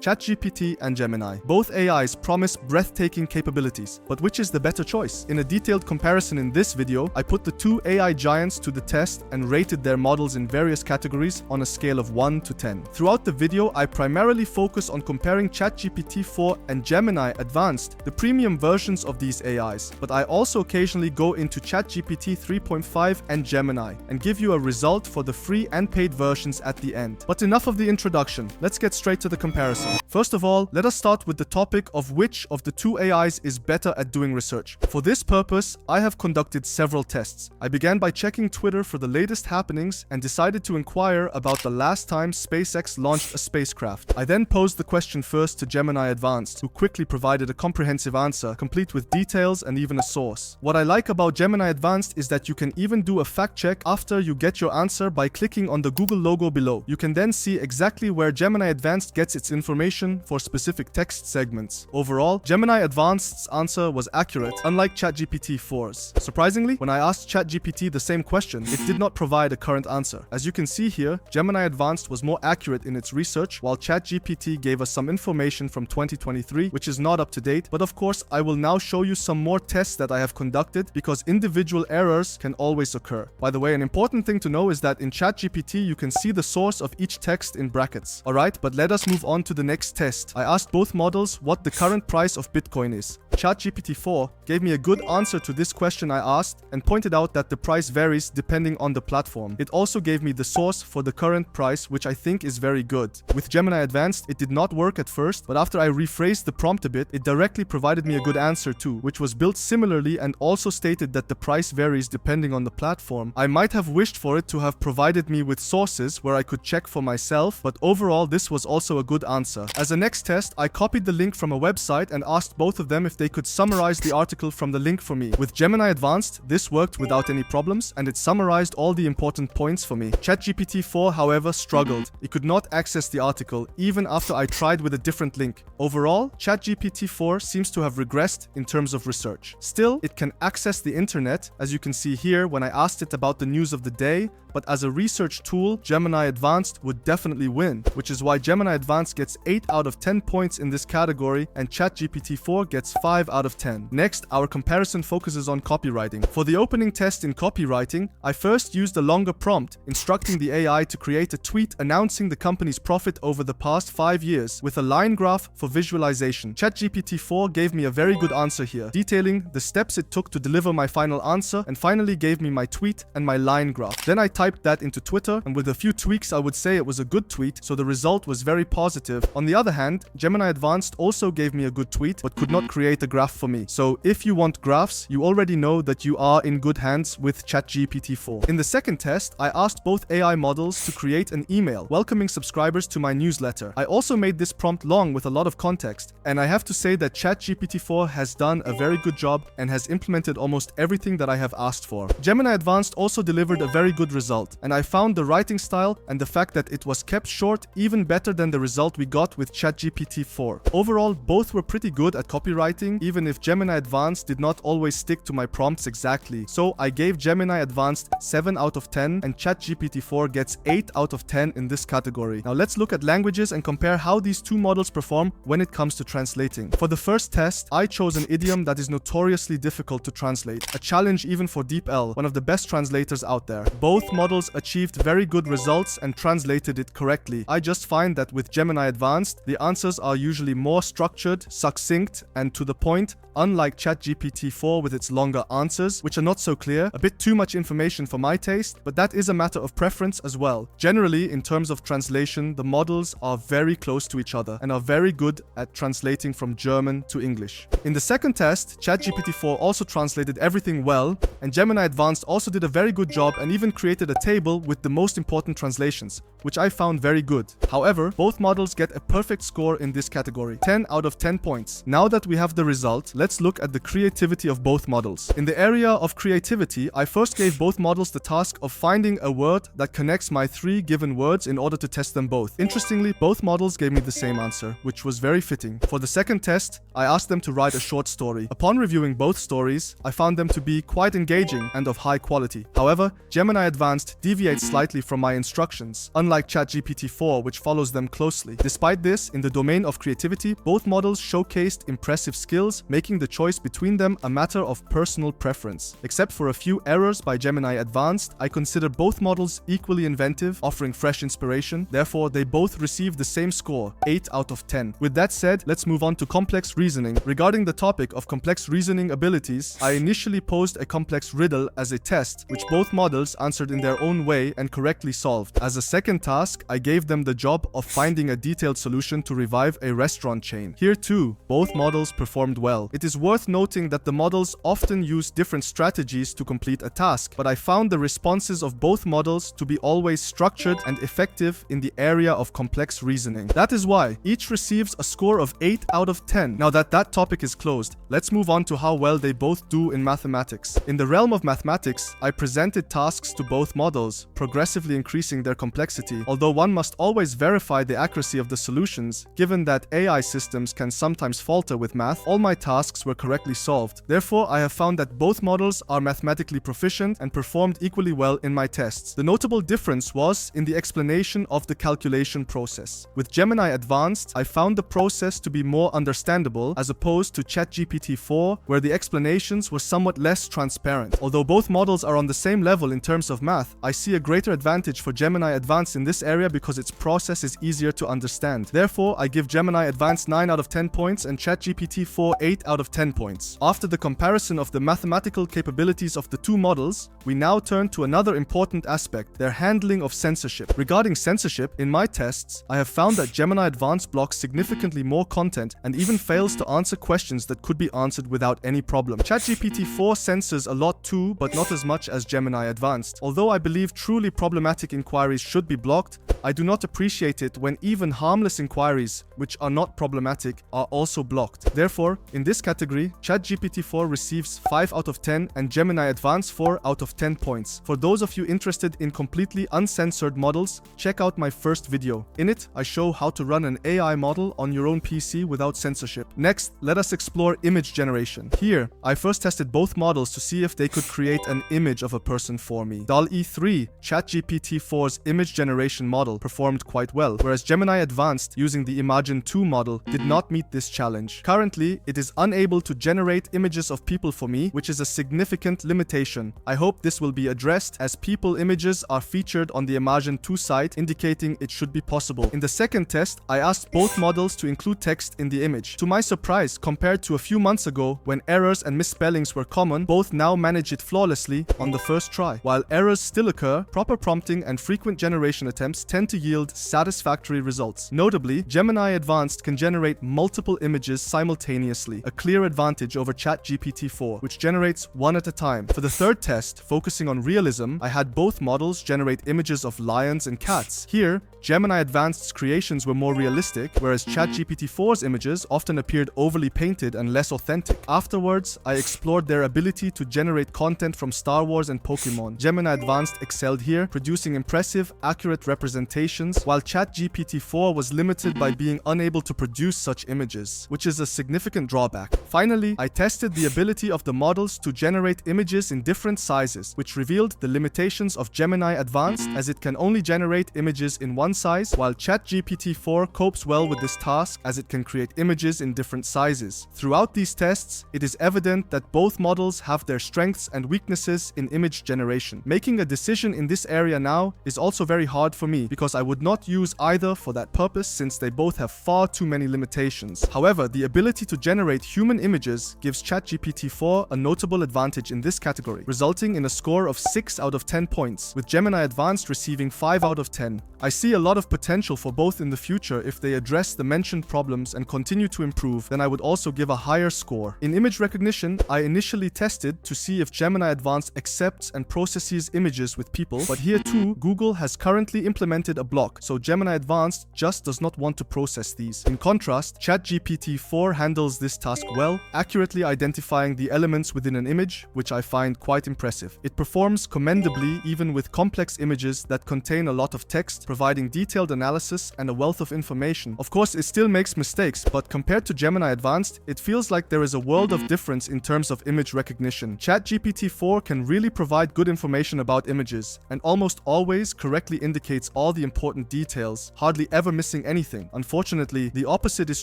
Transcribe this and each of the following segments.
ChatGPT and Gemini. Both AIs promise breathtaking capabilities, but which is the better choice? In a detailed comparison in this video, I put the two AI giants to the test and rated their models in various categories on a scale of 1 to 10. Throughout the video, I primarily focus on comparing ChatGPT 4 and Gemini Advanced, the premium versions of these AIs, but I also occasionally go into ChatGPT 3.5 and Gemini and give you a result for the free and paid versions at the end. But enough of the introduction, let's get straight to the comparison. First of all, let us start with the topic of which of the two AIs is better at doing research. For this purpose, I have conducted several tests. I began by checking Twitter for the latest happenings and decided to inquire about the last time SpaceX launched a spacecraft. I then posed the question first to Gemini Advanced, who quickly provided a comprehensive answer, complete with details and even a source. What I like about Gemini Advanced is that you can even do a fact check after you get your answer by clicking on the Google logo below. You can then see exactly where Gemini Advanced gets its information for specific text segments. Overall, Gemini Advanced's answer was accurate, unlike ChatGPT 4's. Surprisingly, when I asked ChatGPT the same question, it did not provide a current answer. As you can see here, Gemini Advanced was more accurate in its research, while ChatGPT gave us some information from 2023, which is not up to date. But of course, I will now show you some more tests that I have conducted because individual errors can always occur. By the way, an important thing to know is that in ChatGPT, you can see the source of each text in brackets. Alright, but let us move on to the next test. I asked both models what the current price of Bitcoin is. ChatGPT 4 gave me a good answer to this question I asked and pointed out that the price varies depending on the platform. It also gave me the source for the current price, which I think is very good. With Gemini Advanced, it did not work at first, but after I rephrased the prompt a bit, it directly provided me a good answer too, which was built similarly and also stated that the price varies depending on the platform. I might have wished for it to have provided me with sources where I could check for myself, but overall this was also a good answer. As a next test, I copied the link from a website and asked both of them if they could summarize the article from the link for me. With Gemini Advanced, this worked without any problems and it summarized all the important points for me. ChatGPT 4, however, struggled. It could not access the article even after I tried with a different link. Overall, ChatGPT 4 seems to have regressed in terms of research. Still, it can access the internet, as you can see here when I asked it about the news of the day, but as a research tool, Gemini Advanced would definitely win, which is why Gemini Advanced gets 8 out of 10 points in this category and ChatGPT 4 gets 5 out of 10. Next, our comparison focuses on copywriting. For the opening test in copywriting, I first used a longer prompt, instructing the AI to create a tweet announcing the company's profit over the past 5 years with a line graph for visualization. ChatGPT 4 gave me a very good answer here, detailing the steps it took to deliver my final answer and finally gave me my tweet and my line graph. Then I typed that into Twitter, and with a few tweaks I would say it was a good tweet, so the result was very positive. On the other hand, Gemini Advanced also gave me a good tweet but could not create a graph for me. So if you want graphs, you already know that you are in good hands with ChatGPT 4. In the second test, I asked both AI models to create an email welcoming subscribers to my newsletter. I also made this prompt long with a lot of context, and I have to say that ChatGPT 4 has done a very good job and has implemented almost everything that I have asked for. Gemini Advanced also delivered a very good result, and I found the writing style and the fact that it was kept short even better than the result we got with ChatGPT 4. Overall, both were pretty good at copywriting, even if Gemini Advanced did not always stick to my prompts exactly. So I gave Gemini Advanced 7 out of 10 and ChatGPT 4 gets 8 out of 10 in this category. Now let's look at languages and compare how these two models perform when it comes to translating. For the first test, I chose an idiom that is notoriously difficult to translate, a challenge even for DeepL, one of the best translators out there. Both models achieved very good results and translated it correctly. I just find that with Gemini Advanced, the answers are usually more structured, succinct, and to the point, unlike ChatGPT 4 with its longer answers, which are not so clear, a bit too much information for my taste, but that is a matter of preference as well. Generally, in terms of translation, the models are very close to each other and are very good at translating from German to English. In the second test, ChatGPT 4 also translated everything well, and Gemini Advanced also did a very good job and even created a table with the most important translations, which I found very good. However, both models get a perfect score in this category, 10 out of 10 points. Now that we have the result, let's look at the creativity of both models. In the area of creativity, I first gave both models the task of finding a word that connects my 3 given words in order to test them both. Interestingly, both models gave me the same answer, which was very fitting. For the second test, I asked them to write a short story. Upon reviewing both stories, I found them to be quite engaging and of high quality. However, Gemini Advanced deviates slightly from my instructions, unlike ChatGPT 4, which follows them closely. Despite this, in the domain of creativity, both models showcased impressive skills, making the choice between them a matter of personal preference. Except for a few errors by Gemini Advanced, I consider both models equally inventive, offering fresh inspiration. Therefore, they both received the same score, 8 out of 10. With that said, let's move on to complex reasoning. Regarding the topic of complex reasoning abilities, I initially posed a complex riddle as a test, which both models answered in their own way and correctly solved. As a second task, I gave them the job of finding a detailed solution to revive a restaurant chain. Here too, both models performed well. It is worth noting that the models often use different strategies to complete a task, but I found the responses of both models to be always structured and effective in the area of complex reasoning. That is why each receives a score of 8 out of 10. Now that topic is closed, let's move on to how well they both do in mathematics. In the realm of mathematics, I presented tasks to both models, progressively increasing their complexity, although one must always verify the accuracy of the solutions. Given that AI systems can sometimes falter with math, all my tasks were correctly solved. Therefore, I have found that both models are mathematically proficient and performed equally well in my tests. The notable difference was in the explanation of the calculation process. With Gemini Advanced, I found the process to be more understandable as opposed to ChatGPT 4, where the explanations were somewhat less transparent. Although both models are on the same level in terms of math, I see a greater advantage for Gemini Advanced in this area because its process is easier to understand. Therefore, I give Gemini Advanced 9 out of 10 points and ChatGPT 4 8 out of 10 points. After the comparison of the mathematical capabilities of the two models, we now turn to another important aspect, their handling of censorship. Regarding censorship, in my tests, I have found that Gemini Advanced blocks significantly more content and even fails to answer questions that could be answered without any problem. ChatGPT 4 censors a lot too, but not as much as Gemini Advanced. Although I believe truly problematic inquiries should be blocked, I do not appreciate it when even harmless inquiries, which are not problematic, are also blocked. Therefore, in this category, ChatGPT 4 receives 5 out of 10 and Gemini Advanced 4 out of 10 points. For those of you interested in completely uncensored models, check out my first video. In it, I show how to run an AI model on your own PC without censorship. Next, let us explore image generation. Here, I first tested both models to see if they could create an image of a person for me. DALL-E 3, ChatGPT 4's image generation model, performed quite well, whereas Gemini Advanced, using the Imagen 2 model, did not meet this challenge. Currently, it is unable to generate images of people for me, which is a significant limitation. I hope this will be addressed as people images are featured on the Imagen 2 site, indicating it should be possible. In the second test, I asked both models to include text in the image. To my surprise, compared to a few months ago, when errors and misspellings were common, both now manage it flawlessly on the first try. While errors still occur, proper prompting and frequent generation attempts tend to yield satisfactory results. Notably, Gemini Advanced can generate multiple images simultaneously, a clear advantage over ChatGPT 4, which generates one at a time. For the third test, focusing on realism, I had both models generate images of lions and cats. Here, Gemini Advanced's creations were more realistic, whereas ChatGPT 4's images often appeared overly painted and less authentic. Afterwards, I explored their ability to generate content from Star Wars and Pokemon. Gemini Advanced excelled here, producing impressive, accurate representations, while ChatGPT 4 was limited by being unable to produce such images, which is a significant drawback. Finally, I tested the ability of the models to generate images in different sizes, which revealed the limitations of Gemini Advanced, as it can only generate images in one size, while ChatGPT 4 copes well with this task as it can create images in different sizes. Throughout these tests, it is evident that both models have their strengths and weaknesses in image generation. Making a decision in this area now is also very hard for me because I would not use either for that purpose since they both have far too many limitations. However, the ability to generate human images gives ChatGPT 4 a notable advantage in this category, resulting in a score of 6 out of 10 points, with Gemini Advanced receiving 5 out of 10. I see a lot of potential for both in the future if they address the mentioned problems and continue to improve, then I would also give a higher score. In image recognition, I initially tested to see if Gemini Advanced accepts and processes images with people, but here too, Google has currently implemented a block, so Gemini Advanced just does not want to process these. In contrast, ChatGPT 4 handles this task well, accurately identifying the elements within an image, which I find quite impressive. It performs commendably even with complex images that contain a lot of text, providing detailed analysis and a wealth of information. Of course, it still makes mistakes, but compared to Gemini Advanced, it feels like there is a world of difference in terms of image recognition. ChatGPT 4 can really provide good information about images, and almost always correctly indicates all the important details, hardly ever missing anything. Unfortunately, the opposite is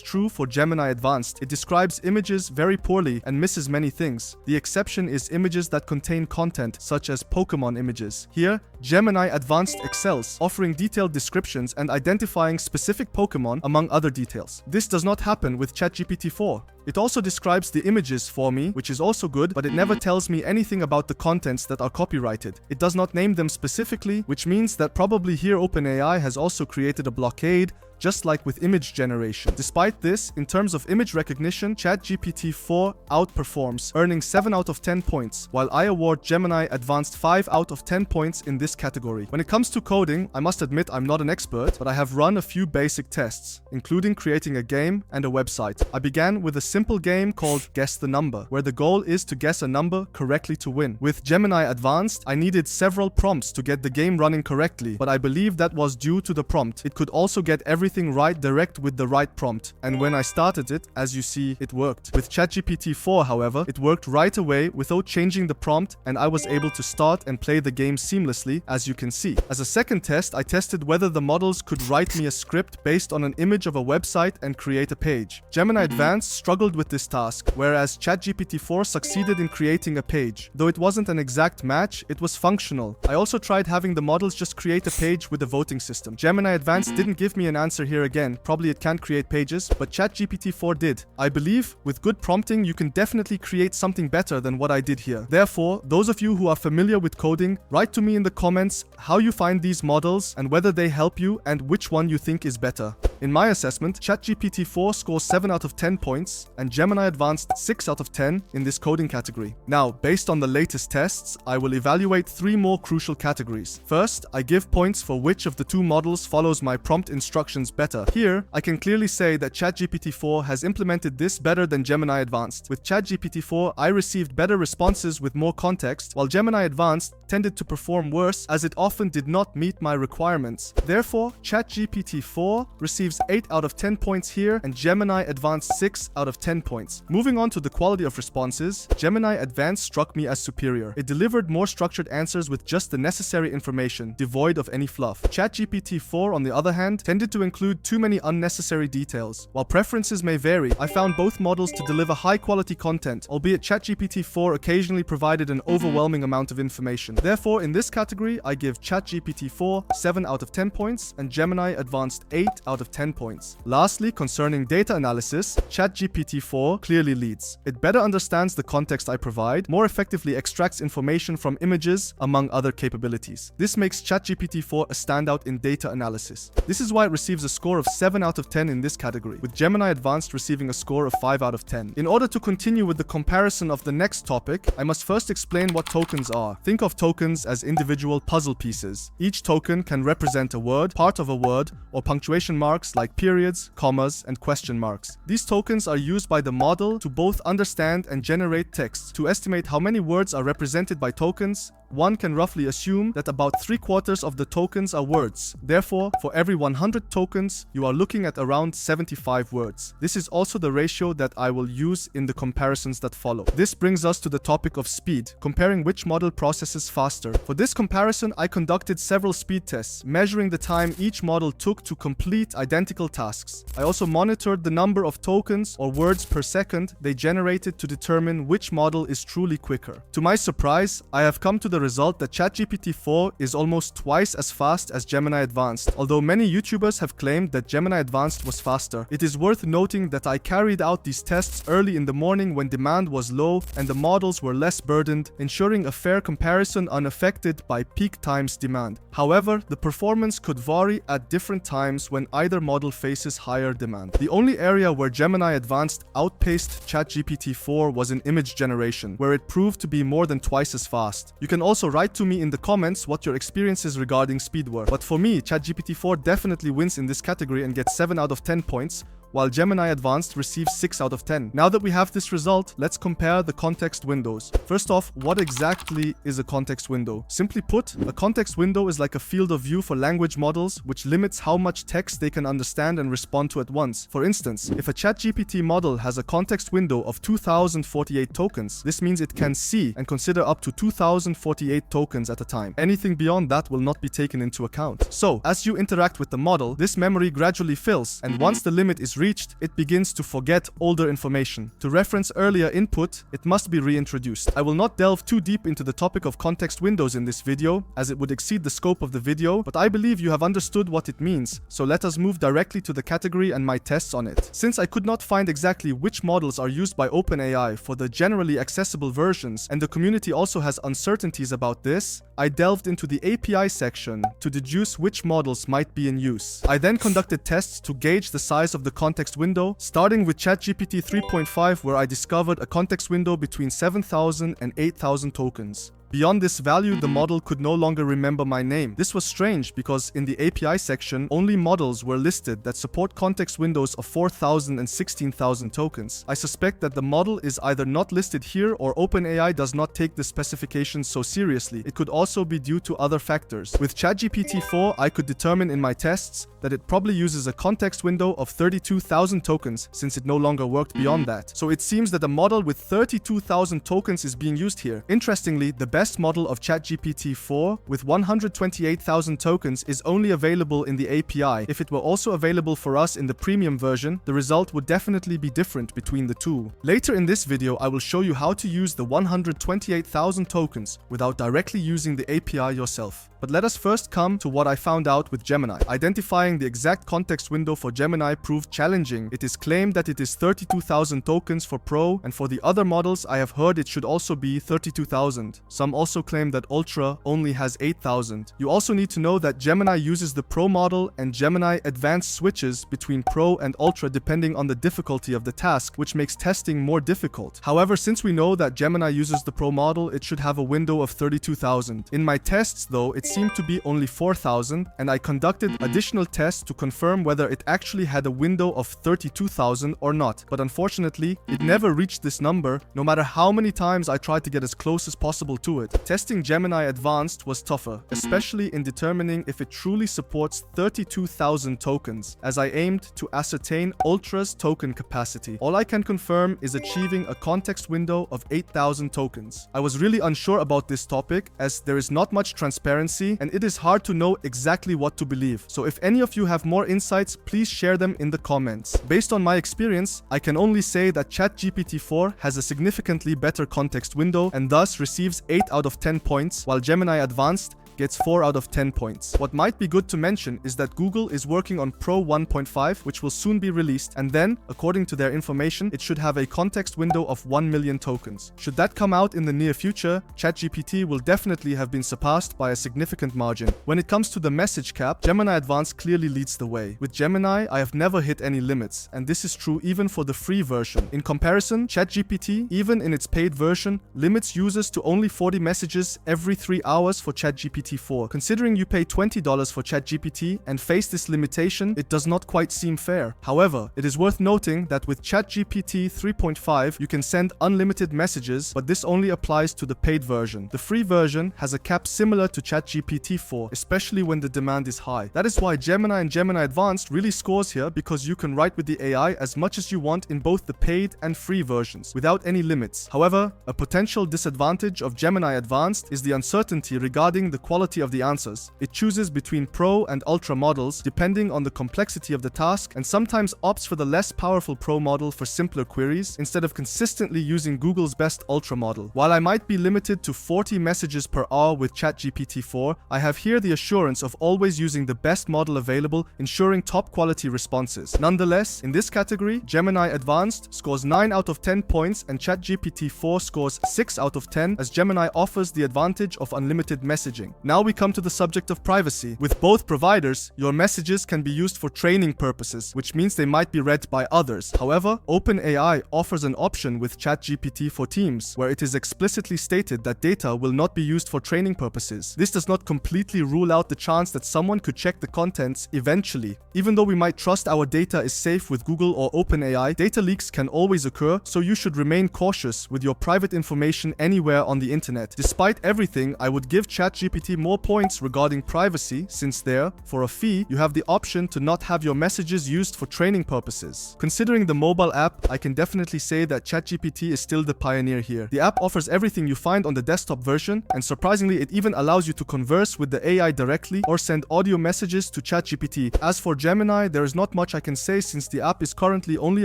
true for Gemini Advanced. It describes images very poorly and misses many things. The exception is images that contain content, such as Pokemon images. Here, Gemini Advanced excels, offering detailed descriptions and identifying specific Pokemon among other details. This does not happen with ChatGPT 4. It also describes the images for me, which is also good, but it never tells me anything about the contents that are copyrighted. It does not name them specifically, which means that probably here OpenAI has also created a blockade, just like with image generation. Despite this, in terms of image recognition, ChatGPT 4 outperforms, earning 7 out of 10 points, while I award Gemini Advanced 5 out of 10 points in this category. When it comes to coding, I must admit I'm not an expert, but I have run a few basic tests, including creating a game and a website. I began with a simple game called Guess the Number, where the goal is to guess a number correctly to win. With Gemini Advanced, I needed several prompts to get the game running correctly, but I believe that was due to the prompt. It could also get everything right direct with the right prompt, and when I started it, as you see, it worked. With ChatGPT 4, however, it worked right away without changing the prompt, and I was able to start and play the game seamlessly, as you can see. As a second test, I tested whether the models could write me a script based on an image of a website and create a page. Gemini Advanced struggled with this task, whereas ChatGPT 4 succeeded in creating a page. Though it wasn't an exact match, it was functional. I also tried having the models just create a page with a voting system. Gemini Advanced didn't give me an answer here again. Probably it can't create pages, but ChatGPT 4 did. I believe with good prompting, you can definitely create something better than what I did here. Therefore, those of you who are familiar with coding, write to me in the comments how you find these models and whether they help you and which one you think is better. In my assessment, ChatGPT 4 scores 7 out of 10 points and Gemini Advanced 6 out of 10 in this coding category. Now, based on the latest tests, I will evaluate 3 more crucial categories. First, I give points for which of the 2 models follows my prompt instructions better. Here, I can clearly say that ChatGPT 4 has implemented this better than Gemini Advanced. With ChatGPT 4, I received better responses with more context, while Gemini Advanced tended to perform worse as it often did not meet my requirements. Therefore, ChatGPT 4 receives 8 out of 10 points here and Gemini Advanced 6 out of 10 points. Moving on to the quality of responses, Gemini Advanced struck me as superior. It delivered more structured answers with just the necessary information, devoid of any fluff. ChatGPT 4, on the other hand, tended to include too many unnecessary details. While preferences may vary, I found both models to deliver high-quality content, albeit ChatGPT 4 occasionally provided an overwhelming amount of information. Therefore, in this category, I give ChatGPT 4 7 out of 10 points and Gemini Advanced 8 out of 10 points. Lastly, concerning data analysis, ChatGPT 4 clearly leads. It better understands the context I provide, more effectively extracts information from images, among other capabilities. This makes ChatGPT 4 a standout in data analysis. This is why it receives a score of 7 out of 10 in this category, with Gemini Advanced receiving a score of 5 out of 10. In order to continue with the comparison of the next topic, I must first explain what tokens are. Think of tokens as individual puzzle pieces. Each token can represent a word, part of a word, or punctuation marks like periods, commas, and question marks. These tokens are used by the model to both understand and generate text. To estimate how many words are represented by tokens, one can roughly assume that about 3/4 of the tokens are words. Therefore, for every 100 tokens, you are looking at around 75 words. This is also the ratio that I will use in the comparisons that follow. This brings us to the topic of speed, comparing which model processes faster. For this comparison, I conducted several speed tests, measuring the time each model took to complete identical tasks. I also monitored the number of tokens or words per second they generated to determine which model is truly quicker. To my surprise, I have come to the result that ChatGPT 4 is almost twice as fast as Gemini Advanced, although many YouTubers have claimed that Gemini Advanced was faster. It is worth noting that I carried out these tests early in the morning when demand was low and the models were less burdened, ensuring a fair comparison unaffected by peak times demand. However, the performance could vary at different times when either model faces higher demand. The only area where Gemini Advanced outpaced ChatGPT 4 was in image generation, where it proved to be more than twice as fast. You can also write to me in the comments what your experiences regarding speed were. But for me, ChatGPT 4 definitely wins in this category and gets 7 out of 10 points, while Gemini Advanced receives 6 out of 10. Now that we have this result, let's compare the context windows. First off, what exactly is a context window? Simply put, a context window is like a field of view for language models which limits how much text they can understand and respond to at once. For instance, if a ChatGPT model has a context window of 2048 tokens, this means it can see and consider up to 2048 tokens at a time. Anything beyond that will not be taken into account. So, as you interact with the model, this memory gradually fills, and once the limit is reached, it begins to forget older information. To reference earlier input, it must be reintroduced. I will not delve too deep into the topic of context windows in this video, as it would exceed the scope of the video, but I believe you have understood what it means, so let us move directly to the category and my tests on it. Since I could not find exactly which models are used by OpenAI for the generally accessible versions, and the community also has uncertainties about this, I delved into the API section to deduce which models might be in use. I then conducted tests to gauge the size of the context window, starting with ChatGPT 3.5, where I discovered a context window between 7,000 and 8,000 tokens. Beyond this value, the model could no longer remember my name. This was strange because in the API section, only models were listed that support context windows of 4,000 and 16,000 tokens. I suspect that the model is either not listed here or OpenAI does not take the specifications so seriously. It could also be due to other factors. With ChatGPT 4, I could determine in my tests that it probably uses a context window of 32,000 tokens since it no longer worked beyond that. So it seems that a model with 32,000 tokens is being used here. Interestingly, the best model of ChatGPT 4 with 128,000 tokens is only available in the API. If it were also available for us in the premium version, the result would definitely be different between the two. Later in this video, I will show you how to use the 128,000 tokens without directly using the API yourself. But let us first come to what I found out with Gemini. Identifying the exact context window for Gemini proved challenging. It is claimed that it is 32,000 tokens for Pro, and for the other models I have heard it should also be 32,000. Some also claim that Ultra only has 8,000. You also need to know that Gemini uses the Pro model and Gemini Advanced switches between Pro and Ultra depending on the difficulty of the task, which makes testing more difficult. However, since we know that Gemini uses the Pro model, it should have a window of 32,000. In my tests though, it seemed to be only 4,000, and I conducted additional tests to confirm whether it actually had a window of 32,000 or not. But unfortunately, it never reached this number, no matter how many times I tried to get as close as possible to it. Testing Gemini Advanced was tougher, especially in determining if it truly supports 32,000 tokens, as I aimed to ascertain Ultra's token capacity. All I can confirm is achieving a context window of 8,000 tokens. I was really unsure about this topic, as there is not much transparency and it is hard to know exactly what to believe. So if any of you have more insights, please share them in the comments. Based on my experience, I can only say that ChatGPT 4 has a significantly better context window and thus receives 8 out of 10 points, while Gemini Advanced gets 4 out of 10 points. What might be good to mention is that Google is working on Pro 1.5, which will soon be released, and then, according to their information, it should have a context window of 1 million tokens. Should that come out in the near future, ChatGPT will definitely have been surpassed by a significant margin. When it comes to the message cap, Gemini Advanced clearly leads the way. With Gemini, I have never hit any limits, and this is true even for the free version. In comparison, ChatGPT, even in its paid version, limits users to only 40 messages every 3 hours for ChatGPT 4. Considering you pay $20 for ChatGPT and face this limitation, it does not quite seem fair. However, it is worth noting that with ChatGPT 3.5, you can send unlimited messages, but this only applies to the paid version. The free version has a cap similar to ChatGPT 4, especially when the demand is high. That is why Gemini and Gemini Advanced really scores here, because you can write with the AI as much as you want in both the paid and free versions, without any limits. However, a potential disadvantage of Gemini Advanced is the uncertainty regarding the quality of the answers. It chooses between Pro and Ultra models depending on the complexity of the task, and sometimes opts for the less powerful Pro model for simpler queries instead of consistently using Google's best Ultra model. While I might be limited to 40 messages per hour with ChatGPT 4, I have here the assurance of always using the best model available, ensuring top quality responses. Nonetheless, in this category, Gemini Advanced scores 9 out of 10 points and ChatGPT 4 scores 6 out of 10, as Gemini offers the advantage of unlimited messaging. Now we come to the subject of privacy. With both providers, your messages can be used for training purposes, which means they might be read by others. However, OpenAI offers an option with ChatGPT for Teams, where it is explicitly stated that data will not be used for training purposes. This does not completely rule out the chance that someone could check the contents eventually. Even though we might trust our data is safe with Google or OpenAI, data leaks can always occur, so you should remain cautious with your private information anywhere on the internet. Despite everything, I would give ChatGPT more points regarding privacy, since there, for a fee, you have the option to not have your messages used for training purposes. Considering the mobile app, I can definitely say that ChatGPT is still the pioneer here. The app offers everything you find on the desktop version, and surprisingly, it even allows you to converse with the AI directly or send audio messages to ChatGPT. As for Gemini, there is not much I can say since the app is currently only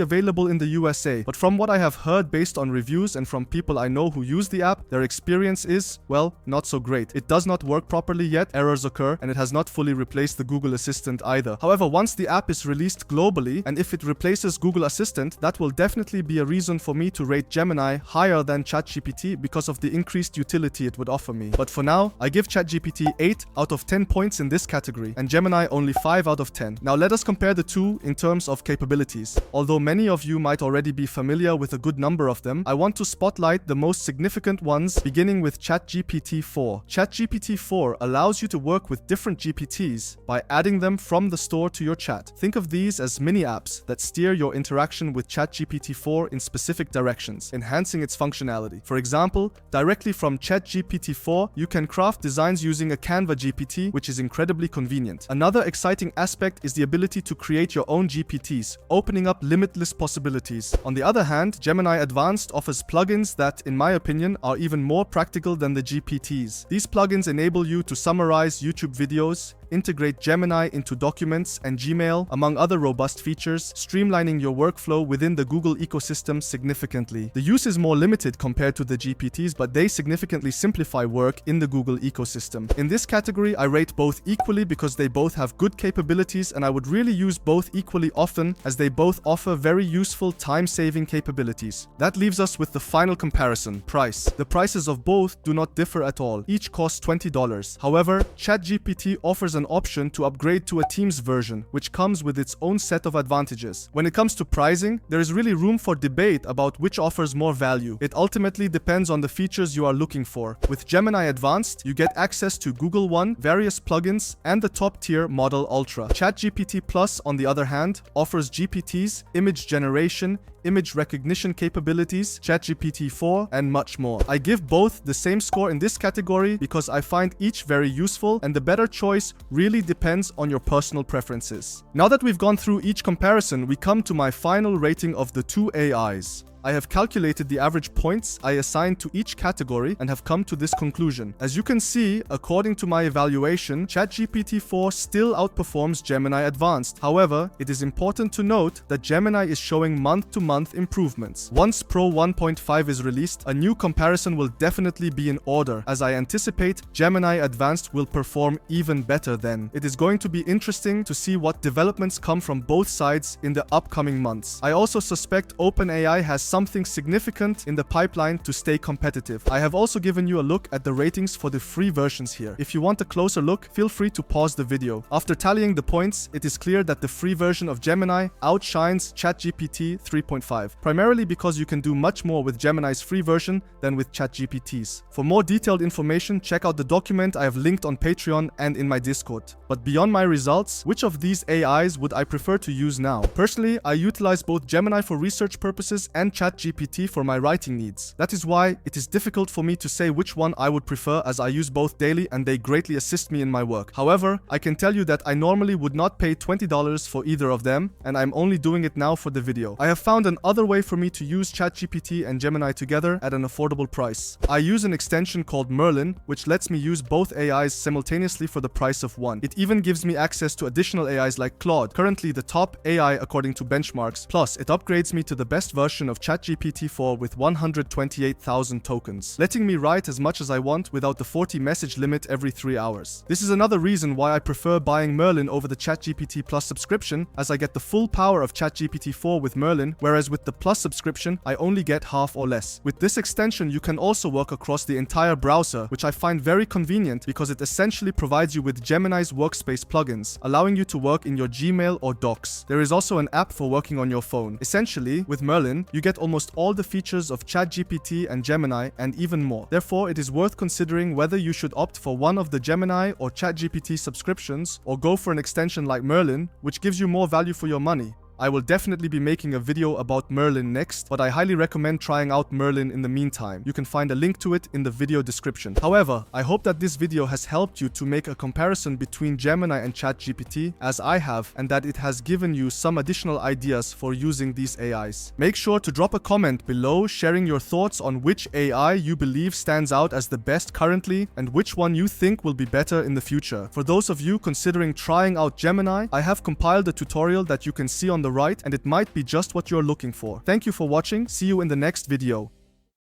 available in the USA. But from what I have heard based on reviews and from people I know who use the app, their experience is, well, not so great. It does not work properly yet, errors occur, and it has not fully replaced the Google Assistant either. However, once the app is released globally, and if it replaces Google Assistant, that will definitely be a reason for me to rate Gemini higher than ChatGPT because of the increased utility it would offer me. But for now, I give ChatGPT 8 out of 10 points in this category, and Gemini only 5 out of 10. Now let us compare the two in terms of capabilities. Although many of you might already be familiar with a good number of them, I want to spotlight the most significant ones, beginning with ChatGPT 4. ChatGPT 4 allows you to work with different GPTs by adding them from the store to your chat. Think of these as mini apps that steer your interaction with ChatGPT 4 in specific directions, enhancing its functionality. For example, directly from ChatGPT 4, you can craft designs using a Canva GPT, which is incredibly convenient. Another exciting aspect is the ability to create your own GPTs, opening up limitless possibilities. On the other hand, Gemini Advanced offers plugins that, in my opinion, are even more practical than the GPTs. These plugins enable you to summarize YouTube videos, integrate Gemini into documents and Gmail, among other robust features, streamlining your workflow within the Google ecosystem significantly. The use is more limited compared to the GPTs, but they significantly simplify work in the Google ecosystem. In this category, I rate both equally because they both have good capabilities, and I would really use both equally often as they both offer very useful time-saving capabilities. That leaves us with the final comparison, price. The prices of both do not differ at all. Each costs $20. However, ChatGPT offers an option to upgrade to a Teams version, which comes with its own set of advantages. When it comes to pricing, there is really room for debate about which offers more value. It ultimately depends on the features you are looking for. With Gemini Advanced, you get access to Google One, various plugins, and the top-tier Model Ultra. ChatGPT Plus, on the other hand, offers GPTs, image generation, image recognition capabilities, ChatGPT 4, and much more. I give both the same score in this category because I find each very useful, and the better choice really depends on your personal preferences. Now that we've gone through each comparison, we come to my final rating of the two AIs. I have calculated the average points I assigned to each category and have come to this conclusion. As you can see, according to my evaluation, ChatGPT 4 still outperforms Gemini Advanced. However, it is important to note that Gemini is showing month-to-month improvements. Once Pro 1.5 is released, a new comparison will definitely be in order, as I anticipate Gemini Advanced will perform even better then. It is going to be interesting to see what developments come from both sides in the upcoming months. I also suspect OpenAI has something significant in the pipeline to stay competitive. I have also given you a look at the ratings for the free versions here. If you want a closer look, feel free to pause the video. After tallying the points, it is clear that the free version of Gemini outshines ChatGPT 3.5, primarily because you can do much more with Gemini's free version than with ChatGPT's. For more detailed information, check out the document I have linked on Patreon and in my Discord. But beyond my results, which of these AIs would I prefer to use now? Personally, I utilize both Gemini for research purposes and ChatGPT for my writing needs. That is why it is difficult for me to say which one I would prefer, as I use both daily and they greatly assist me in my work. However, I can tell you that I normally would not pay $20 for either of them, and I'm only doing it now for the video. I have found another way for me to use ChatGPT and Gemini together at an affordable price. I use an extension called Merlin, which lets me use both AIs simultaneously for the price of one. It even gives me access to additional AIs like Claude, currently the top AI according to benchmarks. Plus, it upgrades me to the best version of ChatGPT ChatGPT 4 with 128,000 tokens, letting me write as much as I want without the 40 message limit every 3 hours. This is another reason why I prefer buying Merlin over the ChatGPT Plus subscription, as I get the full power of ChatGPT 4 with Merlin, whereas with the Plus subscription, I only get half or less. With this extension, you can also work across the entire browser, which I find very convenient because it essentially provides you with Gemini's workspace plugins, allowing you to work in your Gmail or Docs. There is also an app for working on your phone. Essentially, with Merlin, you get almost all the features of ChatGPT and Gemini and even more. Therefore, it is worth considering whether you should opt for one of the Gemini or ChatGPT subscriptions or go for an extension like Merlin, which gives you more value for your money. I will definitely be making a video about Merlin next, but I highly recommend trying out Merlin in the meantime. You can find a link to it in the video description. However, I hope that this video has helped you to make a comparison between Gemini and ChatGPT, as I have, and that it has given you some additional ideas for using these AIs. Make sure to drop a comment below sharing your thoughts on which AI you believe stands out as the best currently and which one you think will be better in the future. For those of you considering trying out Gemini, I have compiled a tutorial that you can see on the right, and it might be just what you're looking for. Thank you for watching. See you in the next video.